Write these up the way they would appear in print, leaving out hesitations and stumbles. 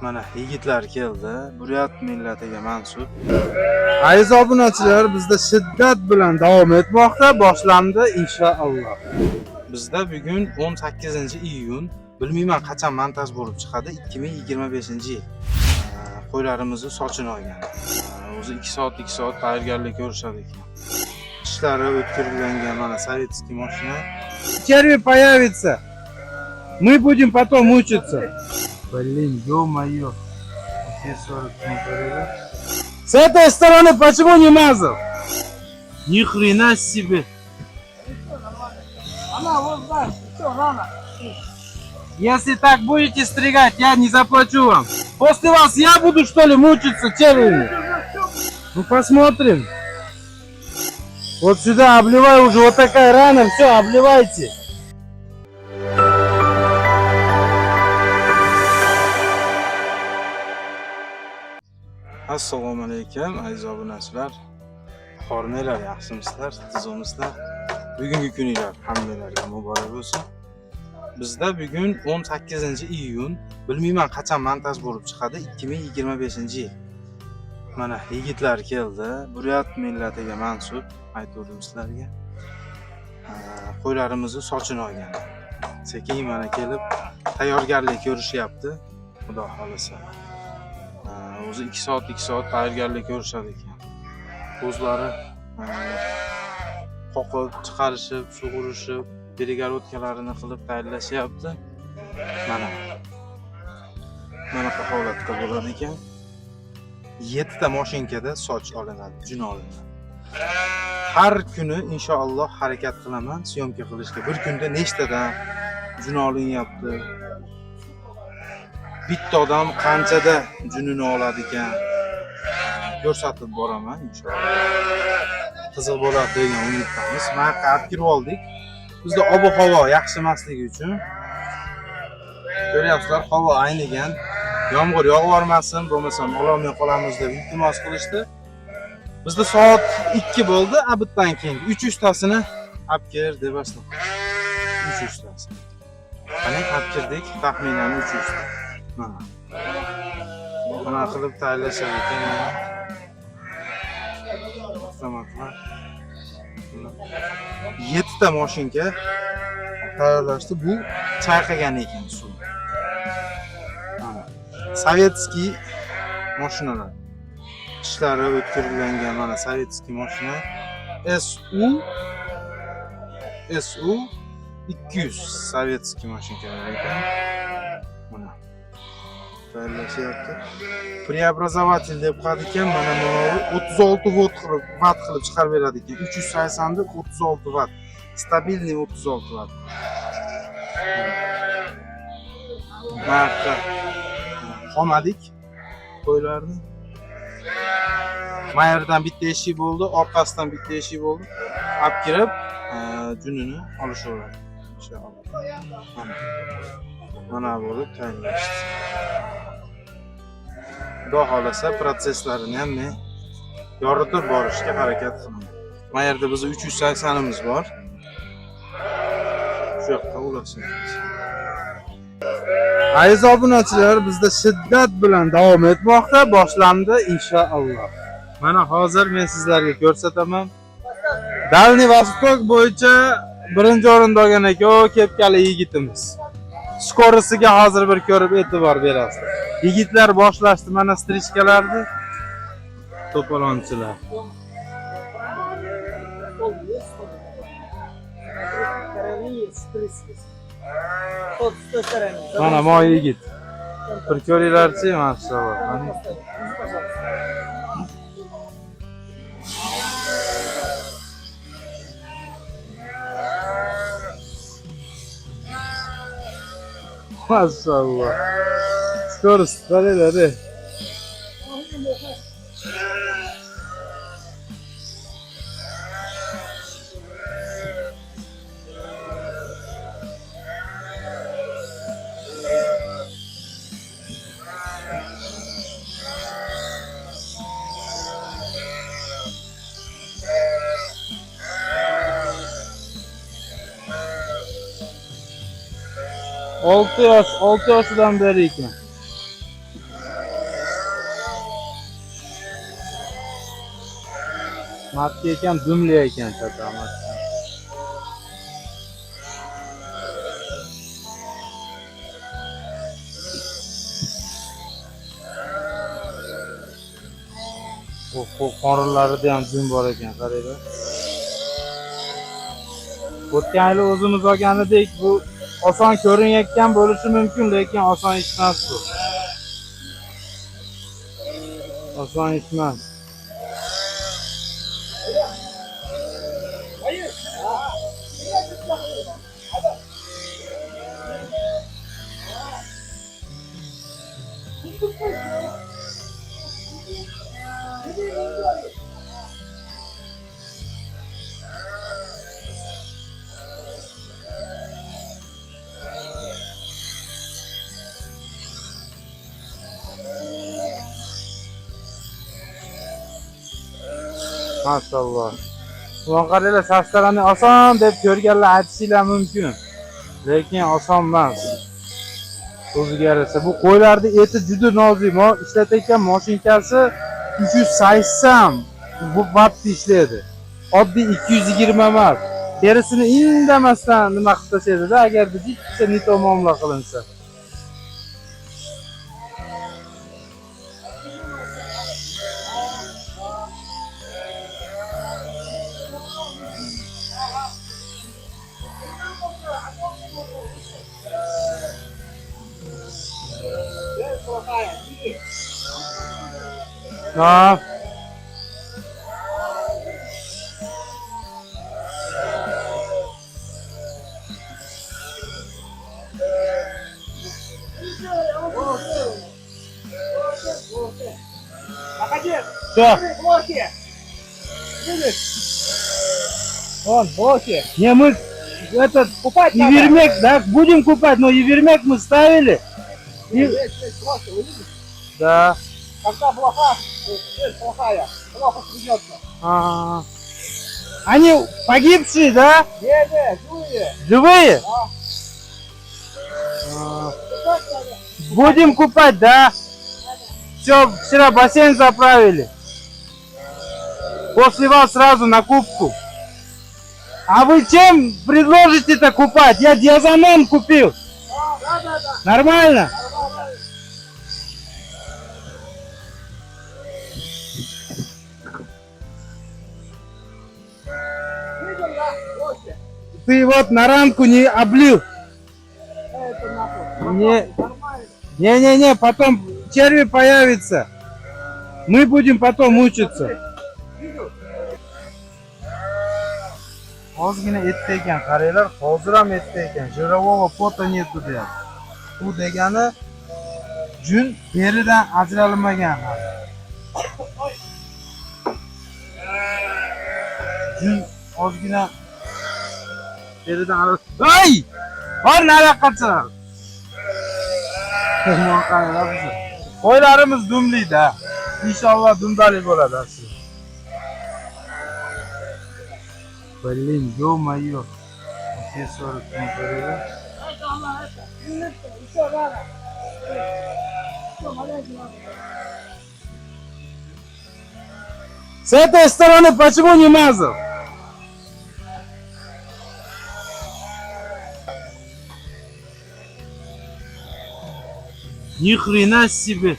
Mana yigitlar keldi. Buryat millatiga mansub. Aziz obunachilar, bizda shiddat bilan davom etmoqda, boshlandi inshaalloh. Bizda bugun 18-iyun, bilmayman qachon montaj bo'lib chiqadi, 2025-yil. Qo'ylarimizni sochini olgan. O'zi 2 soat tayyorgarlik ko'rishadi ekan. Ishlari o'tkirilgan mana sovetskiy mashina. Черви появится. Мы будем потом учиться. Блин, ё-моё. С этой стороны почему не мазал? Ни хрена себе. Она вот знаешь, все, рано. Если так будете стригать, я не заплачу вам. После вас я буду, что ли, мучиться червями? Ну посмотрим. Вот сюда обливай уже, вот такая рана, все, обливайте. Assalomu alaykum aziz obunachilar. Hormanglar, yaxshimisizlar, tuzukmisizlar? Bugungi kuninglar hammalarga muborak bo'lsin. Bizda bugun 18-iyun, bilmayman qachon montaj bo'lib chiqadi, 2025-yil. Mana yigitlar keldi. Buryat millatiga mansub, aytdim sizlarga. Qo'ylarimizni sochini olgan. Sekin mana kelib tayyorgarlik ko'rishyapti, xudo xolasa. O'zi 2 soat tayyorgarlik ko'rishadi ekan. O'zlari qoqib, chiqarishib, sug'urishib, перегородкalarini qilib tayyorlashyapti. Mana holatda bo'ladi ekan. 7 ta mashinkada soch olinadi, jun olinadi. Har kuni inshaalloh harakat qilaman syomka qilishga. Bir kunda nechtadan jun olinyapti? Bitta odam qanchada junini oladi ekan? Ko'rsatib boraman inshaalloh. Qiziq bo'ladi degan umiddamiz. Mana qarab kirib oldik. Bizda ob-havo yaxshi emasligi uchun ko'ryapsizlar, havo aynigan. Yomg'ir yog'ib yormasin, bo'lmasam ololmay qolamiz deb iltimos qilishdi. Bizda soat 2 bo'ldi, abitdan keyin 300 tasini olib kel deb boshladi. 300 tasi. Qani olib kirdik, taxminan 300 ta. Mana. Buni qilib tayyorlashar ekan. Avtomatlar. 7 ta mashinka tayyorlashdi. Bu chayqagan ekan suv. Sovetskiy mashinalar. Ishlari o'tkirilgan mana sovetskiy mashina. SU 200 sovetskiy mashinalar ekan. Mana tayyorlashyapti. Preobrazovатель deb qo'yadi ekan. Mana bu 36 volt qilib chiqarib beradi ekan. 380 da 36 watt. Stabilniy 36 watt. Marka xomadik qo'ylarni. Mayerdan bitta eshik bo'ldi, orqasidan bitta eshik bo'ldi. Olib kirib, junini olishaveradi inshaalloh. Mana bo'lib tayyorlashdi. Xudo xolasa prosesslarini ham men yoritib borishga harakat qilaman. Mayerda bizda 380 imiz bor. Shu yoqqa ulashamiz. Aziz obunachilar, bizda shiddat bilan davom etmoqda, boshlandi inshaalloh. Mana hozir men sizlarga ko'rsataman. Dalniy Vostok bo'yicha birinchi o'rinda olgan ekan kepkali yigitimiz. Skorisiga hozir bir ko'rib e'tibor berasiz. Yigitlar boshlashdi mana strichkalarni. To'polonchilar. Mana moy yigit. Bir ko'ringlarchi, maşallah. Maşallah. Скорость, hadi. Oltu yaşından beri ekan. Matga ekan, dumli ekan chatomat. Bu qorinlarida ham dum bor ekan, qaranglar. O'tgan yili o'zimiz olganidek bu oson ko'rinayotgan bo'lishi mumkin, lekin oson ish emas bu. Oson ish emas. Maşallah. Ulan qaranglar, shashtalarni oson deb ko'rganlar aytishinglar mumkin. Lekin oson emas. O'ziga yarasha. Bu qo'ylarning eti juda nozik. Men ishlatayotgan mashinkasi 380 bu vaqtda ishlaydi. Oddiy 220 emas. Terisini indamasdan nima qilib tashlaydi-da, agar bitta neto muomala qilinsa. Ha. Что? Вон, блоки. Не, мы этот Купать надо. евермек, да, будем купать, но евермек мы ставили. Есть блоки, вы видите? Да. Когда блоха, есть плохая, плохо придется. Ага. Они погибшие, да? Не, живые. Живые? Да. А, Купать надо. будем купать, да? Все, вчера бассейн заправили. После вас сразу на кубку. А вы чем предложите-то купать? Я диазамон купил. Да. Нормально? Видел, да? Блоки. Ты вот на ранку не облил. Это нахуй. Не. Нормально. Не-не-не, потом черви появится. Мы будем потом мучиться. Видел? Ozgina etda ekan, qaranglar, hozir ham etda ekan. Jirovого пота нету deyapti. Bu degani jun teridan ajralmagan. Jun ozgina teridan ajralmagan. Ay! Bor nariyoqqacha. Mehmon qaranglar bizni. Qo'ylarimiz dumli-da. Inshaalloh dumdalik bo'ladi aslida. Блин, ё-моё. Все 40 минут. Это она, это. Еще рано. Все, маленький надо. С этой стороны почему не мазал? Ни хрена себе.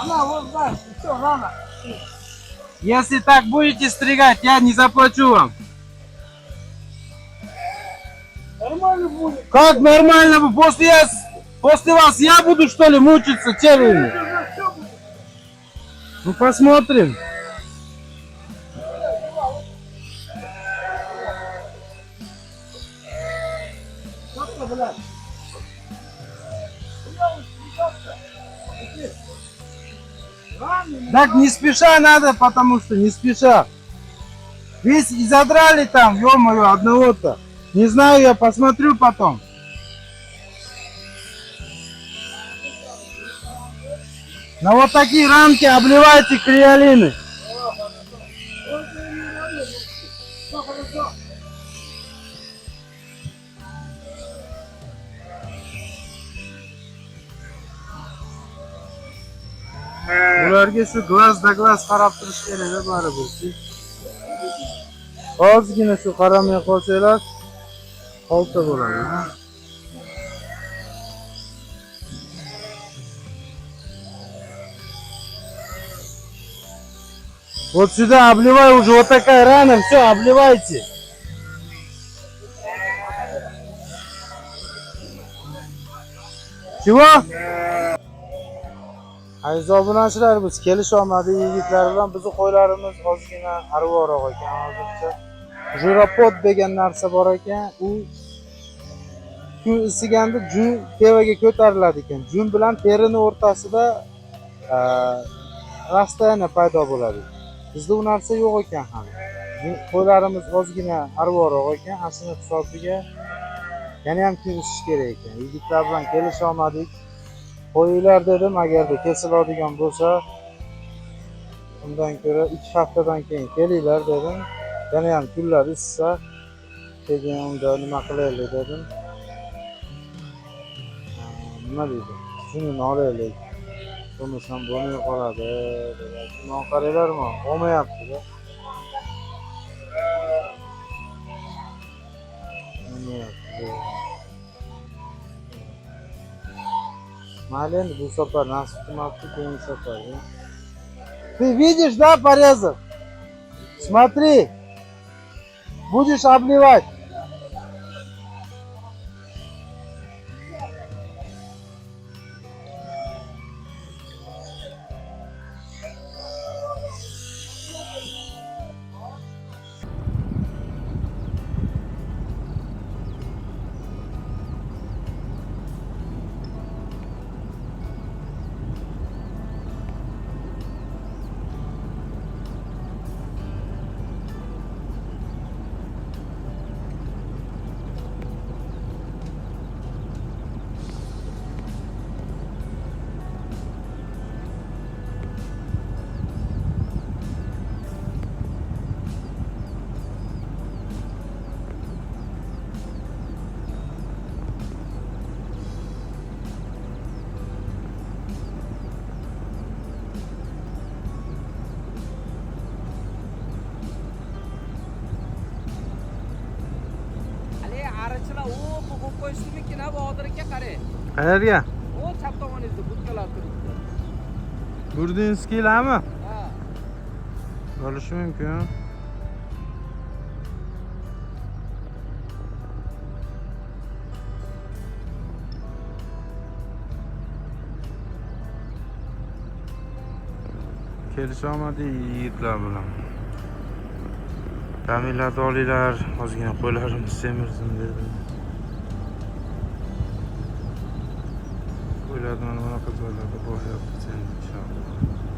Она вот знаешь, все рано. Если так будете стригать, я не заплачу вам. Нормально будет. Как нормально? После вас я буду что ли мучиться червями? Это же все будет. Ну посмотрим. Что-то, блядь. Так не спеша надо, потому что не спеша. Весь и задрали там, ё-моё, одного-то. Не знаю, я посмотрю потом. На вот такие рамки обливайте криолины. Все хорошо. Ularga shu glaz qarab turish kerak baribir. Ozgina shu qaramay qolsanglar, olta bo'ladi. Вот сюда обливай уже, вот такая рана, все, обливайте. Чего? Aziz obunachilar, biz kelisholmadik yigitlar bilan. Bizni qo'ylarimiz ozgina arvoqroq ekan hozircha. Jiropod degan narsa bor ekan, u kun isiganda jun tevaga ko'tariladi ekan. Jun bilan terini o'rtasida rastayana paydo bo'ladi. Bizda u narsa yo'q ekan hali. Qo'ylarimiz ozgina arvoqroq ekan, asli hisobiga yana ham kun isish kerak ekan. Yigitlar bilan kelisholmadik. Qo'yinglar dedim, agarda kesiladigan bo'lsa, undan ko'ra 2 haftadan keyin kelinglar dedim. Yana ham kunlar isisa, keyin unda nima qilaylik dedim. Nima deydi? Shuni olaylik. Bo'lmasam bo'lmay qoladi. Shuni qaranglarmi? Olmayapti-da. Мален, bu safar nasib qilmabdi, keyingi safar. Ты видишь, да, порезов? Смотри. Будешь обливать. Arichilar u qo'yib qo'yishdimikin, bu hozirga qarang. Qayerga? O chap tomoningizda budkalar turibdi. Gurdinskiylarmi? Ha. Bo'lishi mumkin. Kelisholmadik yigitlar bilan. Ta'minlatni olinglar, ozgina qo'ylarimiz semirsin dedi. Qo'ylardan mana qilib bo'lyapti inshaalloh.